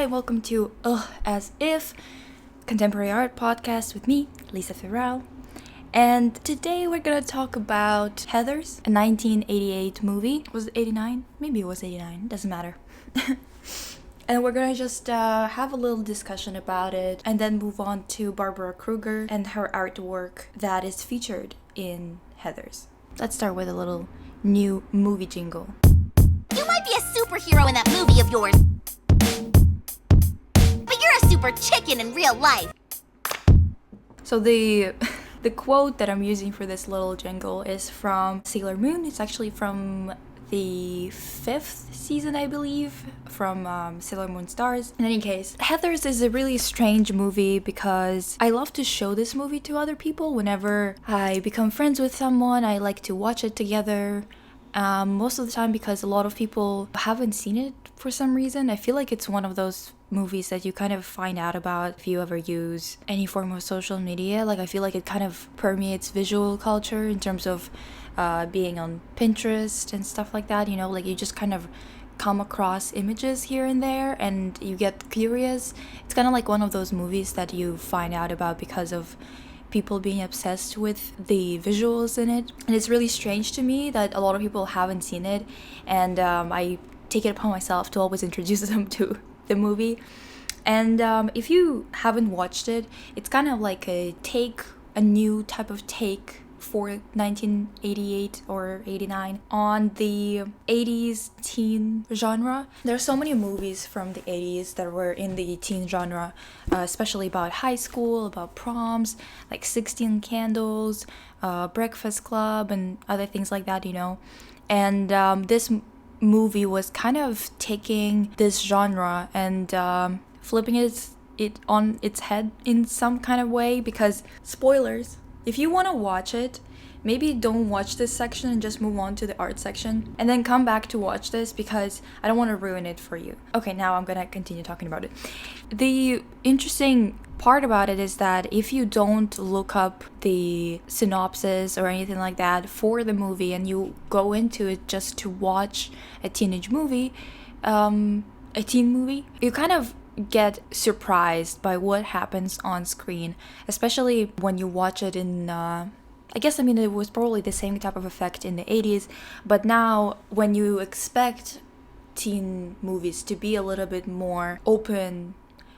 and welcome to As If, contemporary art podcast with me, Lisa Fevral. And today we're gonna talk about Heather's, a 1988 movie. Was it 89? Maybe it was 89, doesn't matter. And we're gonna just have a little discussion about it and then move on to Barbara Kruger and her artwork that is featured in Heather's. Let's start with a little new movie jingle. You might be a superhero in that movie of yours, but you're a super chicken in real life. So the quote that I'm using for this little jingle is from Sailor Moon. It's actually from the 5th season, I believe, from Sailor Moon Stars. In any case, Heather's is a really strange movie because I love to show this movie to other people. Whenever I become friends with someone, I like to watch it together. Most of the time because a lot of people haven't seen it for some reason. I feel like it's one of those movies that you kind of find out about if you ever use any form of social media. Like, I feel like it kind of permeates visual culture in terms of being on Pinterest and stuff like that, you know, like you just kind of come across images here and there and you get curious. It's kind of like one of those movies that you find out about because of people being obsessed with the visuals in it. And it's really strange to me that a lot of people haven't seen it, and I take it upon myself to always introduce them to the movie. And if you haven't watched it, it's kind of like a new type of take for 1988 or 89 on the 80s teen genre. There are so many movies from the 80s that were in the teen genre, especially about high school, about proms, like 16 Candles, Breakfast Club, and other things like that, you know. And this movie was kind of taking this genre and flipping it on its head in some kind of way, because spoilers, if you want to watch it, maybe don't watch this section and just move on to the art section and then come back to watch this, because I don't want to ruin it for you. Okay, now I'm gonna continue talking about it. The interesting part about it is that if you don't look up the synopsis or anything like that for the movie and you go into it just to watch a teenage movie, a teen movie, you kind of get surprised by what happens on screen, especially when you watch it in it was probably the same type of effect in the 80s, but now when you expect teen movies to be a little bit more open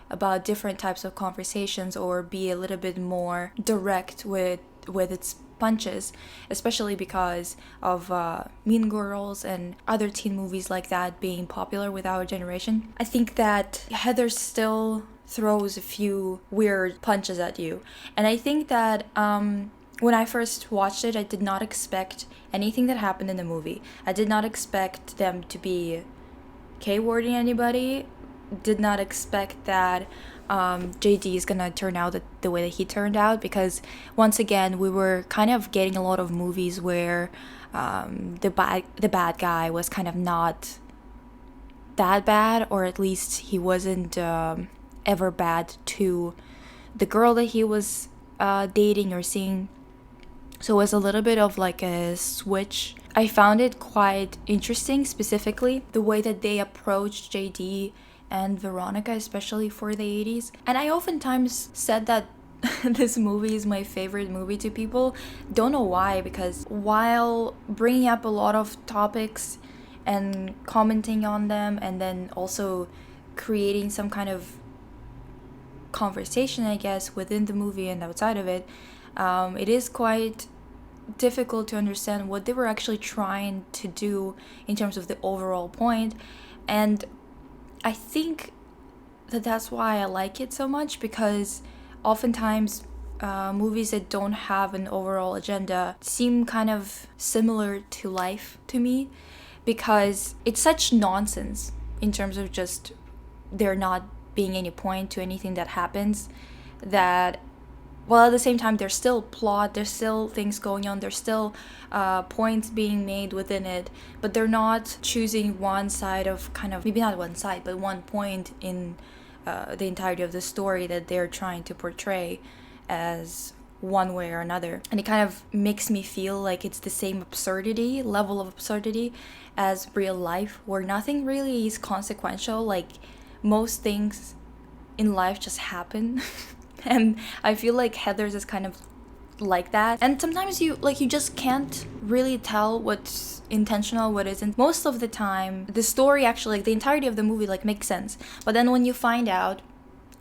about different types of conversations or be a little bit more direct with its punches, especially because of Mean Girls and other teen movies like that being popular with our generation, I think that Heather still throws a few weird punches at you. And I think that when I first watched it, I did not expect anything that happened in the movie. I did not expect them to be K-wording anybody. Did not expect that JD is gonna turn out the way that he turned out, because once again we were kind of getting a lot of movies where the bad guy was kind of not that bad, or at least he wasn't ever bad to the girl that he was dating or seeing. So it was a little bit of like a switch. I found it quite interesting, specifically the way that they approached JD and Veronica, especially for the 80s. And I oftentimes said that this movie is my favorite movie to people. Don't know why, because while bringing up a lot of topics and commenting on them and then also creating some kind of conversation, I guess, within the movie and outside of it, it is quite difficult to understand what they were actually trying to do in terms of the overall point. And I think that that's why I like it so much, because oftentimes movies that don't have an overall agenda seem kind of similar to life to me, because it's such nonsense in terms of just there not being any point to anything that happens, that while at the same time there's still plot, there's still things going on, there's still points being made within it, but they're not choosing one side of kind of, maybe not one side, but one point in the entirety of the story that they're trying to portray as one way or another. And it kind of makes me feel like it's the same level of absurdity as real life, where nothing really is consequential. Like, most things in life just happen. And I feel like Heather's is kind of like that. And sometimes you just can't really tell what's intentional, what isn't. Most of the time, the story actually, like the entirety of the movie, like makes sense. But then when you find out,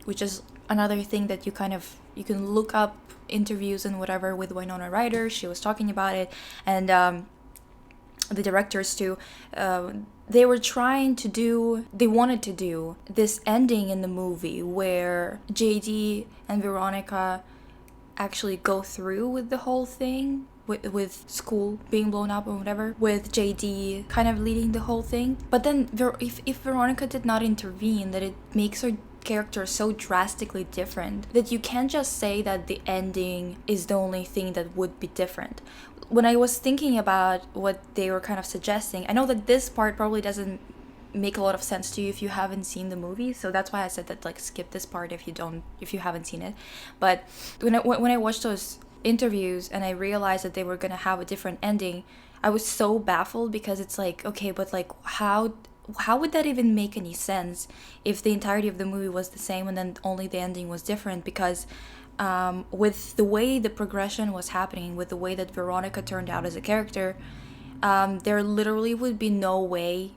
which is another thing that you can look up interviews and whatever with Winona Ryder, she was talking about it, and the directors too, they wanted to do this ending in the movie where JD and Veronica actually go through with the whole thing, with school being blown up or whatever, with JD kind of leading the whole thing. But then if Veronica did not intervene, that it makes her character so drastically different that you can't just say that the ending is the only thing that would be different. When I was thinking about what they were kind of suggesting, I know that this part probably doesn't make a lot of sense to you if you haven't seen the movie, so that's why I said that, like, skip this part if you haven't seen it. But when I watched those interviews and I realized that they were gonna have a different ending, I was so baffled, because it's like, okay, but like how would that even make any sense if the entirety of the movie was the same and then only the ending was different? Because with the way the progression was happening, with the way that Veronica turned out as a character, there literally would be no way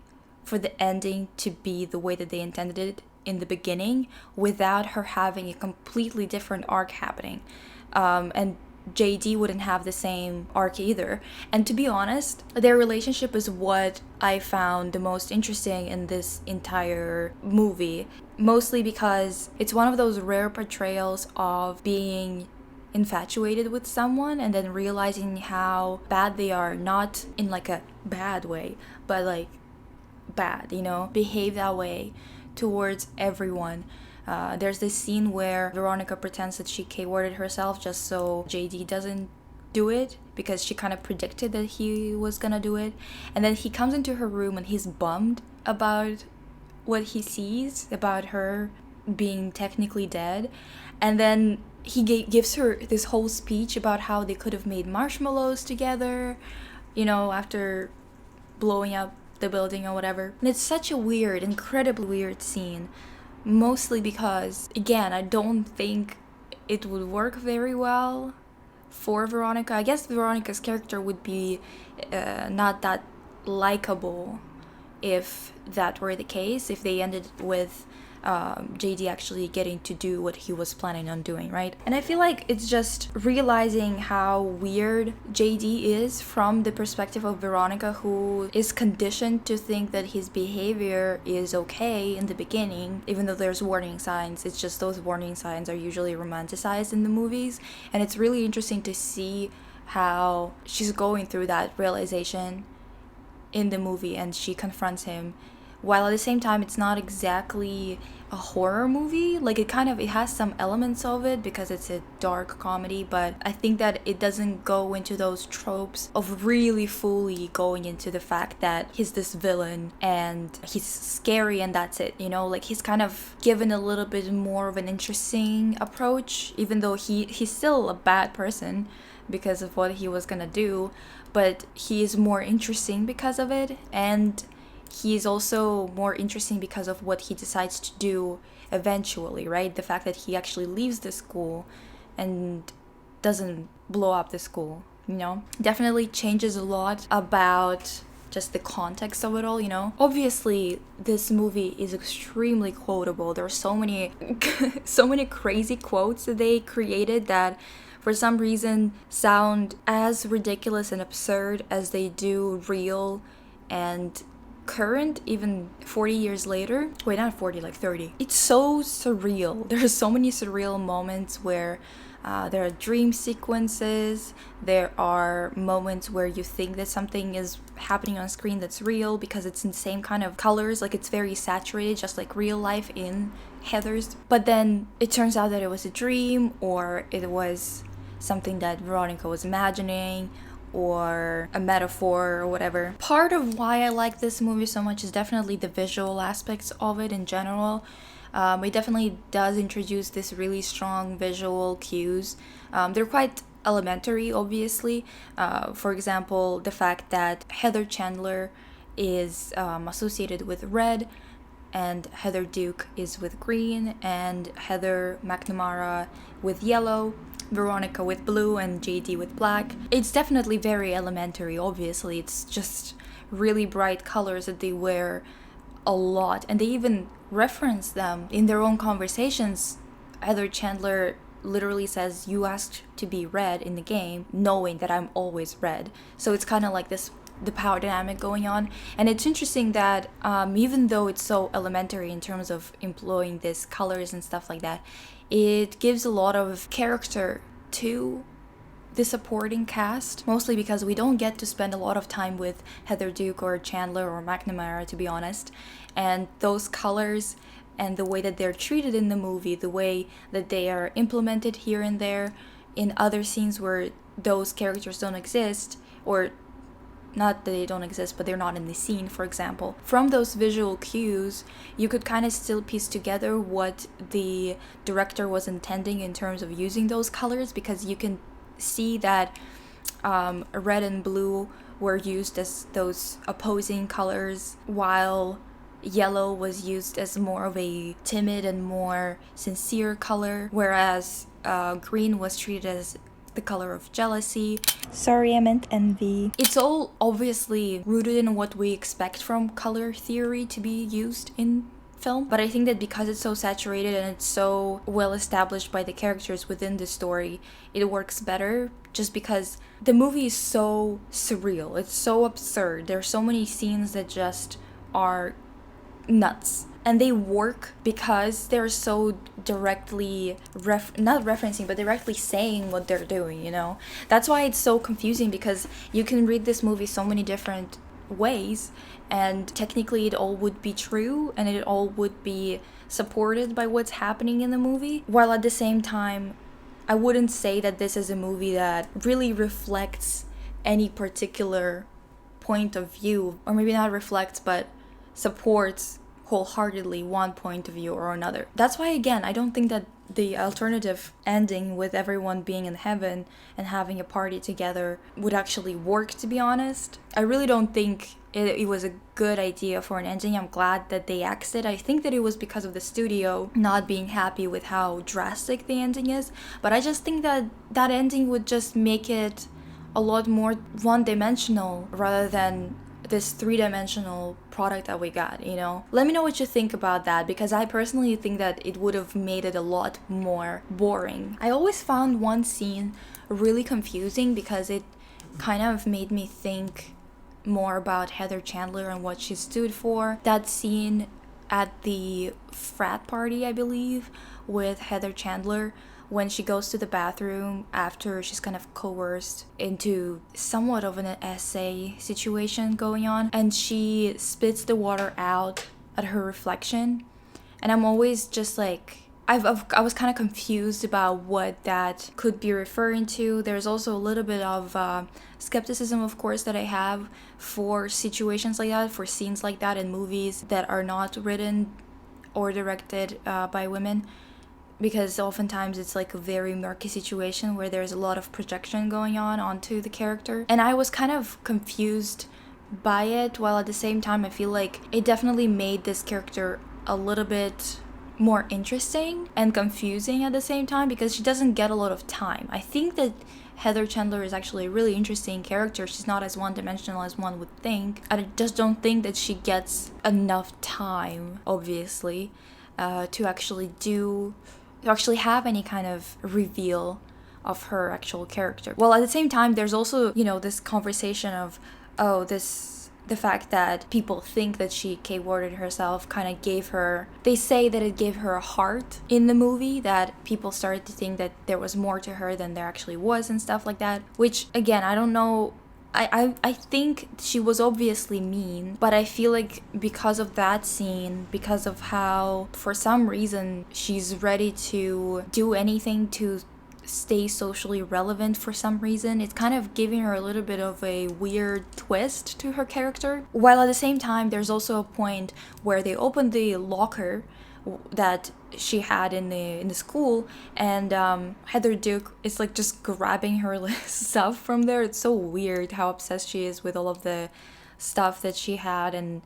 for the ending to be the way that they intended it in the beginning without her having a completely different arc happening. And JD wouldn't have the same arc either. And to be honest, their relationship is what I found the most interesting in this entire movie. Mostly because it's one of those rare portrayals of being infatuated with someone and then realizing how bad they are, not in like a bad way, but like bad, behave that way towards everyone. There's this scene where Veronica pretends that she K-worded herself just so JD doesn't do it, because she kind of predicted that he was gonna do it. And then he comes into her room and he's bummed about what he sees, about her being technically dead. And then he gives her this whole speech about how they could have made marshmallows together, after blowing up the building or whatever. And it's such a weird, incredibly weird scene. Mostly because, again, I don't think it would work very well for Veronica. I guess Veronica's character would be not that likable if that were the case, if they ended with JD actually getting to do what he was planning on doing, right? And I feel like it's just realizing how weird JD is from the perspective of Veronica, who is conditioned to think that his behavior is okay in the beginning, even though there's warning signs. It's just those warning signs are usually romanticized in the movies, and it's really interesting to see how she's going through that realization in the movie, and she confronts him, while at the same time it's not exactly a horror movie. Like, it has some elements of it because it's a dark comedy, but I think that it doesn't go into those tropes of really fully going into the fact that he's this villain and he's scary and that's it, like he's kind of given a little bit more of an interesting approach, even though he's still a bad person because of what he was gonna do, but he is more interesting because of it. And he's also more interesting because of what he decides to do eventually, right? The fact that he actually leaves the school and doesn't blow up the school, definitely changes a lot about just the context of it all, Obviously, this movie is extremely quotable. There are so many crazy quotes that they created that for some reason sound as ridiculous and absurd as they do real and current, even 40 years later. Wait, not 40, like 30. It's so surreal. There are so many surreal moments where there are dream sequences. There are moments where you think that something is happening on screen that's real because it's in the same kind of colors, like it's very saturated, just like real life in Heather's. But then it turns out that it was a dream, or it was something that Veronica was imagining, or a metaphor or whatever. Part of why I like this movie so much is definitely the visual aspects of it in general. It definitely does introduce this really strong visual cues. They're quite elementary, obviously. For example, the fact that Heather Chandler is associated with red, and Heather Duke is with green, and Heather McNamara with yellow, Veronica with blue, and JD with black. It's definitely very elementary, obviously. It's just really bright colors that they wear a lot, and they even reference them in their own conversations. Heather Chandler literally says, "You asked to be red in the game, knowing that I'm always red." So it's kind of like the power dynamic going on. And it's interesting that even though it's so elementary in terms of employing these colors and stuff like that, it gives a lot of character to the supporting cast, mostly because we don't get to spend a lot of time with Heather Duke or Chandler or McNamara, to be honest. And those colors and the way that they're treated in the movie, the way that they are implemented here and there in other scenes where those characters don't exist, or not that they don't exist, but they're not in the scene, for example. From those visual cues, you could kind of still piece together what the director was intending in terms of using those colors, because you can see that red and blue were used as those opposing colors, while yellow was used as more of a timid and more sincere color, whereas green was treated as the color of jealousy. Sorry, I meant envy. It's all obviously rooted in what we expect from color theory to be used in film, but I think that because it's so saturated and it's so well established by the characters within the story, it works better, just because the movie is so surreal. It's so absurd. There's so many scenes that just are nuts, and they work because they're so directly not referencing, but directly saying what they're doing, you know. That's why it's so confusing, because you can read this movie so many different ways, and technically it all would be true and it all would be supported by what's happening in the movie, while at the same time I wouldn't say that this is a movie that really reflects any particular point of view, or maybe not reflects, but supports wholeheartedly one point of view or another. That's why, again, I don't think that the alternative ending with everyone being in heaven and having a party together would actually work, to be honest. I really don't think it was a good idea for an ending. I'm glad that they axed it. I think that it was because of the studio not being happy with how drastic the ending is, but I just think that that ending would just make it a lot more one-dimensional rather than this three-dimensional product that we got, you know? Let me know what you think about that, because I personally think that it would have made it a lot more boring. I always found one scene really confusing because it kind of made me think more about Heather Chandler and what she stood for. That scene at the frat party, I believe, with Heather Chandler, when she goes to the bathroom after she's kind of coerced into somewhat of an essay situation going on, and she spits the water out at her reflection. And I'm always just like, I was kind of confused about what that could be referring to. There's also a little bit of skepticism, of course, that I have for situations like that, for scenes like that in movies that are not written or directed by women, because oftentimes it's like a very murky situation where there's a lot of projection going on onto the character. And I was kind of confused by it, while at the same time I feel like it definitely made this character a little bit more interesting and confusing at the same time, because she doesn't get a lot of time. I think that Heather Chandler is actually a really interesting character. She's not as one-dimensional as one would think. I just don't think that she gets enough time, obviously, to actually have any kind of reveal of her actual character. Well, at the same time, there's also, you know, this conversation of, the fact that people think that she K-worded herself kind of gave her, they say that it gave her a heart in the movie, that people started to think that there was more to her than there actually was and stuff like that, which, again, I don't know. I think she was obviously mean, but I feel like because of that scene, because of how, for some reason, she's ready to do anything to stay socially relevant for some reason, it's kind of giving her a little bit of a weird twist to her character. While at the same time, there's also a point where they open the locker that she had in the school, and Heather Duke is like just grabbing her stuff from there. It's so weird how obsessed she is with all of the stuff that she had and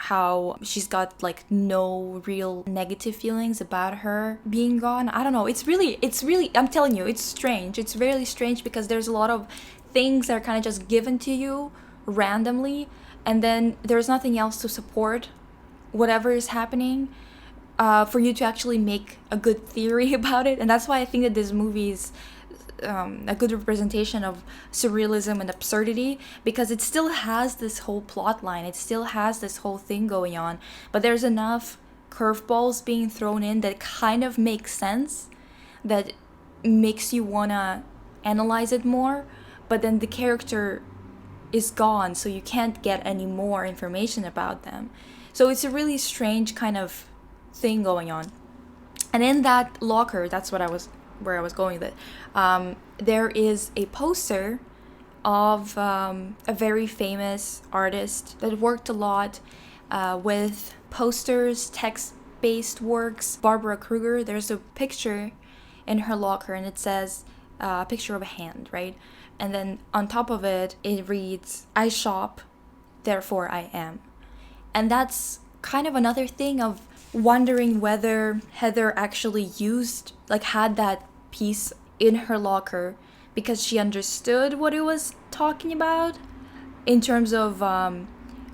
how she's got like no real negative feelings about her being gone. I don't know. It's really, I'm telling you, it's strange. It's really strange because there's a lot of things that are kind of just given to you randomly, and then there's nothing else to support whatever is happening for you to actually make a good theory about it. And that's why I think that this movie is a good representation of surrealism and absurdity, because it still has this whole plot line, it still has this whole thing going on, but there's enough curveballs being thrown in that kind of makes sense, that makes you wanna analyze it more, but then the character is gone, so you can't get any more information about them. So it's a really strange kind of thing going on. And in that locker, that's where I was going with it. There is a poster of a very famous artist that worked a lot with posters, text-based works. Barbara Kruger. There's a picture in her locker, and it says a picture of a hand, right? And then on top of it, it reads, "I shop, therefore I am." And that's kind of another thing of wondering whether Heather actually had that piece in her locker because she understood what it was talking about, in terms of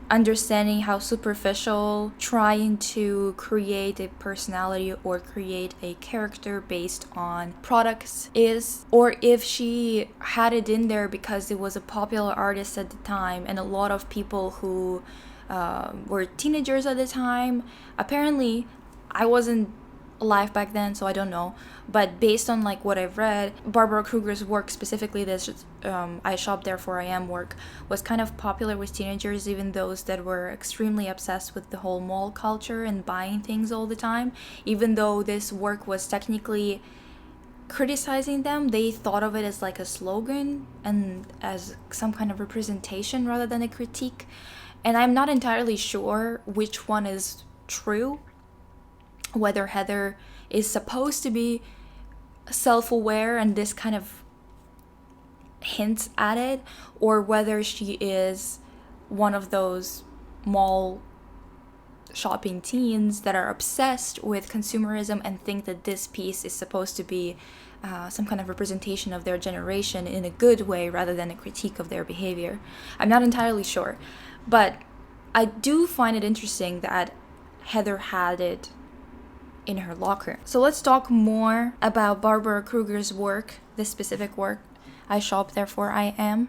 understanding how superficial trying to create a personality or create a character based on products is, or if she had it in there because it was a popular artist at the time and a lot of people who were teenagers at the time. Apparently, I wasn't alive back then, so I don't know, but based on like what I've read, Barbara Kruger's work, specifically this "I Shop Therefore I Am" work, was kind of popular with teenagers, even those that were extremely obsessed with the whole mall culture and buying things all the time. Even though this work was technically criticizing them, they thought of it as like a slogan and as some kind of representation rather than a critique. And I'm not entirely sure which one is true, whether Heather is supposed to be self-aware and this kind of hints at it, or whether she is one of those mall shopping teens that are obsessed with consumerism and think that this piece is supposed to be some kind of representation of their generation in a good way rather than a critique of their behavior. I'm not entirely sure, but I do find it interesting that Heather had it in her locker. So let's talk more about Barbara Kruger's work, this specific work, "I Shop Therefore I Am,"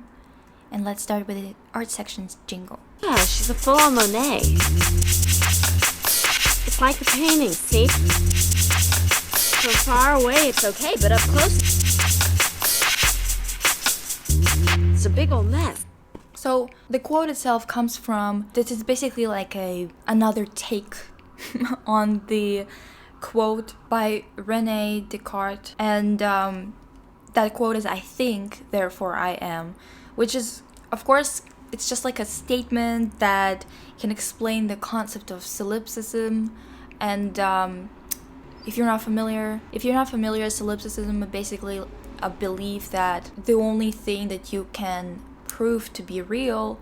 and let's start with the art section's jingle. Yeah, she's a full-on Monet. It's like a painting, see? From far away it's okay, but up close it's a big old mess. So the quote itself comes from, this is basically like another take on the quote by Rene Descartes, and that quote is "I think, therefore I am," which is, of course, it's just like a statement that can explain the concept of solipsism. And if you're not familiar, solipsism is basically a belief that the only thing that you can prove to be real,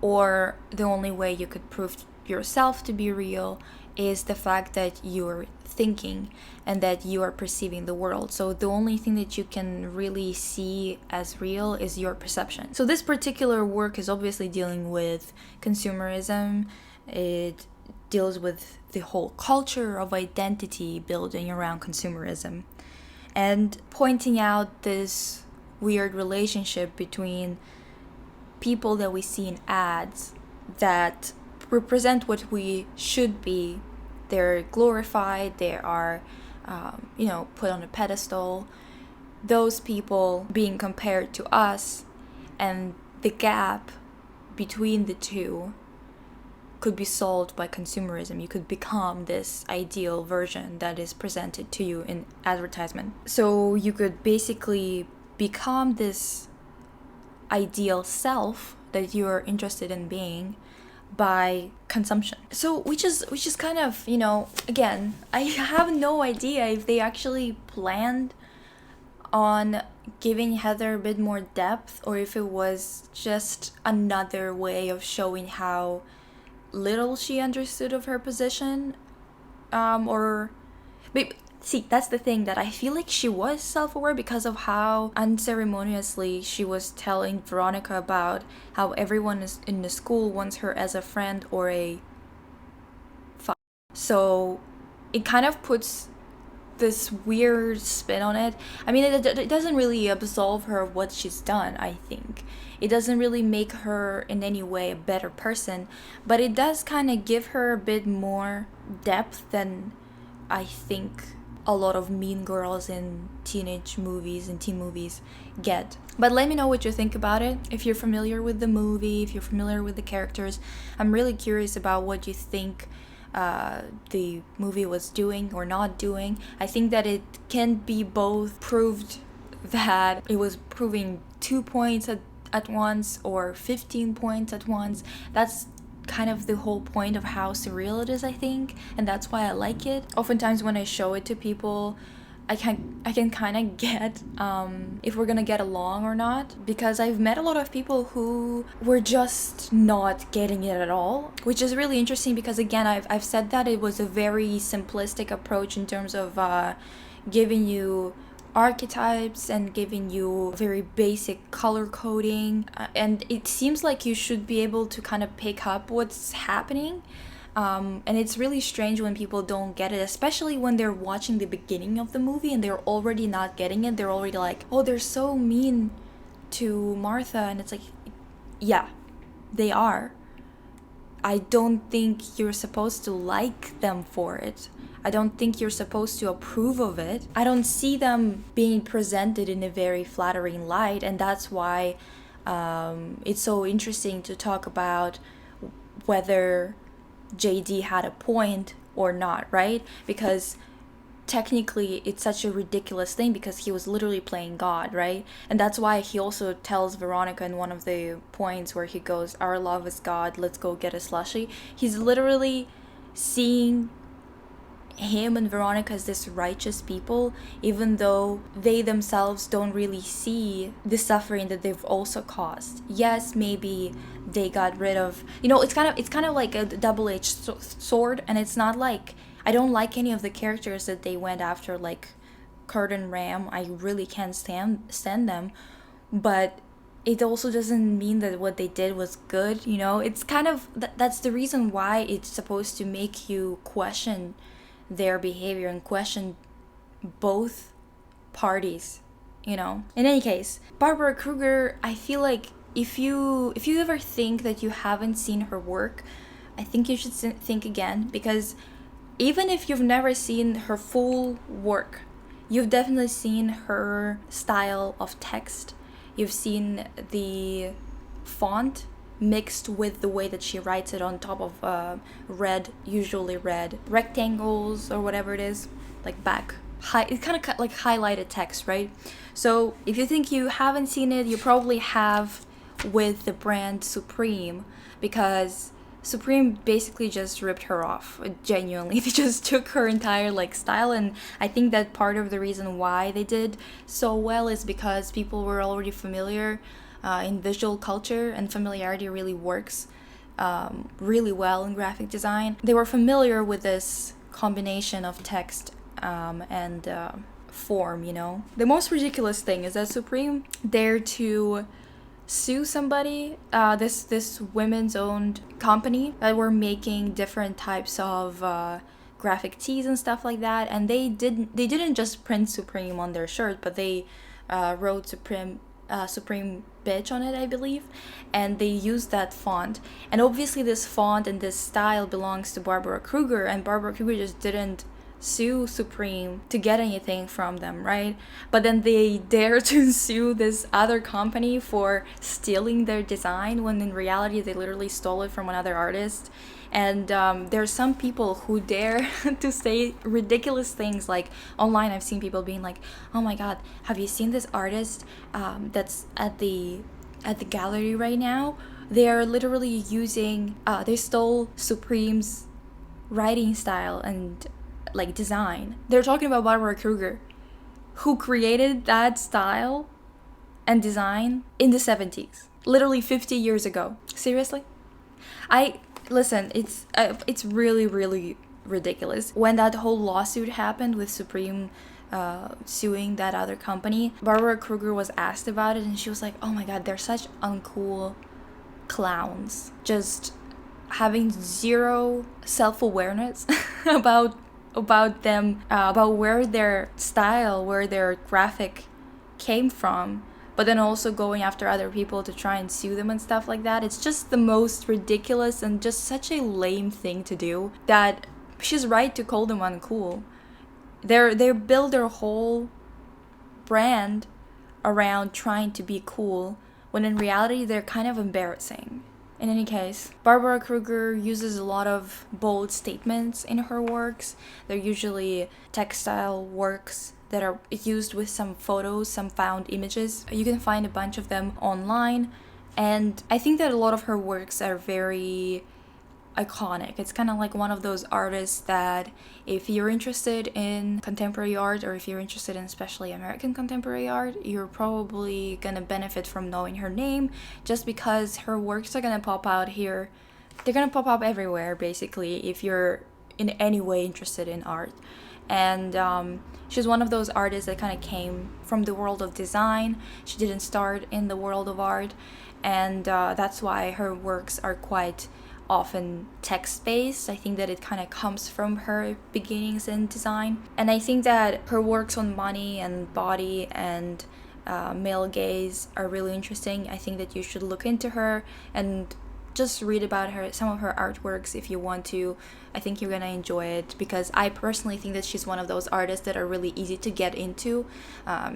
or the only way you could prove yourself to be real, is the fact that you're thinking and that you are perceiving the world. So the only thing that you can really see as real is your perception. So this particular work is obviously dealing with consumerism. It deals with the whole culture of identity building around consumerism, and pointing out this weird relationship between people that we see in ads that represent what we should be. They're glorified, they are put on a pedestal. Those people being compared to us, and the gap between the two could be solved by consumerism. You could become this ideal version that is presented to you in advertisement. So you could basically become this ideal self that you're interested in being by consumption. So which is kind of, again, I have no idea if they actually planned on giving Heather a bit more depth, or if it was just another way of showing how little she understood of her position, but see, that's the thing, that I feel like she was self-aware because of how unceremoniously she was telling Veronica about how everyone is in the school wants her as a friend or a so it kind of puts this weird spin on it. I mean, it doesn't really absolve her of what she's done, I think. It doesn't really make her in any way a better person, but it does kind of give her a bit more depth than I think a lot of mean girls in teenage movies and teen movies get. But let me know what you think about it. If you're familiar with the movie, if you're familiar with the characters, I'm really curious about what you think the movie was doing or not doing. I think that it can be both proved that it was proving 2 points at once or 15 points at once. That's kind of the whole point of how surreal it is, I think, and that's why I like it. Oftentimes when I show it to people, I can kind of get if we're gonna get along or not, because I've met a lot of people who were just not getting it at all, which is really interesting because, again, I've said that it was a very simplistic approach in terms of giving you archetypes and giving you very basic color coding, and it seems like you should be able to kind of pick up what's happening. And it's really strange when people don't get it, especially when they're watching the beginning of the movie and they're already not getting it. They're already like, oh, they're so mean to Martha. And it's like, yeah, they are. I don't think you're supposed to like them for it. I don't think you're supposed to approve of it. I don't see them being presented in a very flattering light. And that's why it's so interesting to talk about whether JD had a point or not, right? Because technically it's such a ridiculous thing because he was literally playing God, right? And that's why he also tells Veronica in one of the points where he goes, our love is God, let's go get a slushie. He's literally seeing him and Veronica as this righteous people, even though they themselves don't really see the suffering that they've also caused. Yes, maybe they got rid of, it's kind of like a double-edged sword, and it's not like I don't like any of the characters that they went after, like Kurt and Ram. I really can't stand them, but it also doesn't mean that what they did was good. It's kind of that's the reason why it's supposed to make you question their behavior and question both parties. In any case, Barbara Kruger, I feel like if you ever think that you haven't seen her work, I think you should think again, because even if you've never seen her full work, you've definitely seen her style of text. You've seen the font mixed with the way that she writes it on top of usually red rectangles or whatever it is, like it's kind of like highlighted text, right? So if you think you haven't seen it, you probably have with the brand Supreme, because Supreme basically just ripped her off. Genuinely, they just took her entire style, and I think that part of the reason why they did so well is because people were already familiar in visual culture, and familiarity really works really well in graphic design. They were familiar with this combination of text and form. The most ridiculous thing is that Supreme dared to sue somebody, this women's owned company that were making different types of graphic tees and stuff like that, and they didn't just print Supreme on their shirt, but they wrote Supreme bitch on it, I believe, and they used that font. And obviously this font and this style belongs to Barbara Kruger, and Barbara Kruger just didn't sue Supreme to get anything from them, right? But then they dare to sue this other company for stealing their design, when in reality they literally stole it from another artist. And there are some people who dare to say ridiculous things, like online I've seen people being like, oh my god, have you seen this artist that's at the gallery right now? They are literally using they stole Supreme's writing style and design. They're talking about Barbara Kruger, who created that style and design in the 70s, literally 50 years ago. Seriously? listen, it's really, really ridiculous. When that whole lawsuit happened with Supreme suing that other company, Barbara Kruger was asked about it, and she was like, oh my god, they're such uncool clowns, just having zero self-awareness about them, about where their style, where their graphic came from, but then also going after other people to try and sue them and stuff like that. It's just the most ridiculous and just such a lame thing to do, that she's right to call them uncool. They build their whole brand around trying to be cool, when in reality they're kind of embarrassing. In any case, Barbara Kruger uses a lot of bold statements in her works. They're usually textile works that are used with some photos, some found images. You can find a bunch of them online, and I think that a lot of her works are very iconic. It's kind of like one of those artists that if you're interested in contemporary art, or if you're interested in especially American contemporary art, you're probably gonna benefit from knowing her name, just because her works are gonna pop out here. They're gonna pop up everywhere, basically, if you're in any way interested in art. And she's one of those artists that kind of came from the world of design. She didn't start in the world of art, and that's why her works are quite often text-based. I think that it kind of comes from her beginnings in design. And I think that her works on money and body and male gaze are really interesting. I think that you should look into her and just read about her, some of her artworks if you want to. I think you're gonna enjoy it, because I personally think that she's one of those artists that are really easy to get into.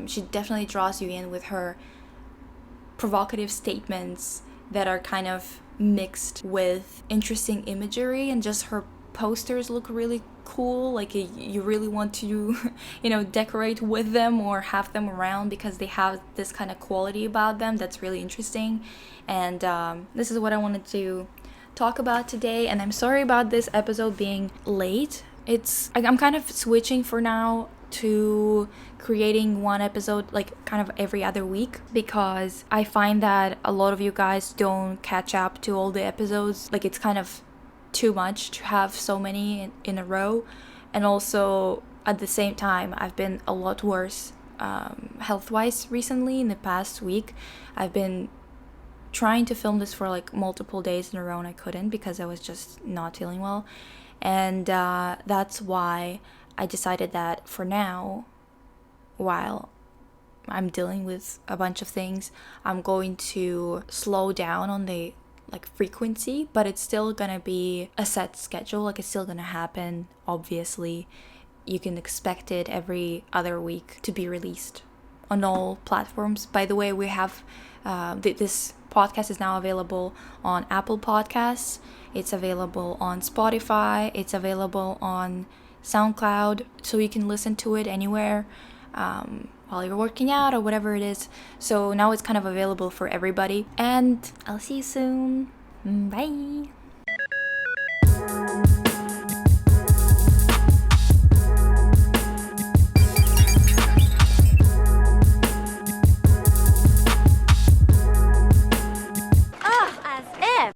She definitely draws you in with her provocative statements that are kind of mixed with interesting imagery, and just her posters look really cool. Like you really want to decorate with them or have them around, because they have this kind of quality about them that's really interesting. And this is what I wanted to talk about today, and I'm sorry about this episode being late. I'm kind of switching for now to creating one episode like kind of every other week, because I find that a lot of you guys don't catch up to all the episodes. Like, it's kind of too much to have so many in a row. And also at the same time, I've been a lot worse health-wise recently. In the past week, I've been trying to film this for like multiple days in a row, and I couldn't because I was just not feeling well. And that's why I decided that for now, while I'm dealing with a bunch of things, I'm going to slow down on the frequency, but it's still gonna be a set schedule. Like, it's still gonna happen, obviously. You can expect it every other week to be released on all platforms. By the way, we have this podcast is now available on Apple Podcasts. It's available on Spotify. It's available on SoundCloud, so you can listen to it anywhere while you're working out or whatever it is. So now it's kind of available for everybody, and I'll see you soon. Bye.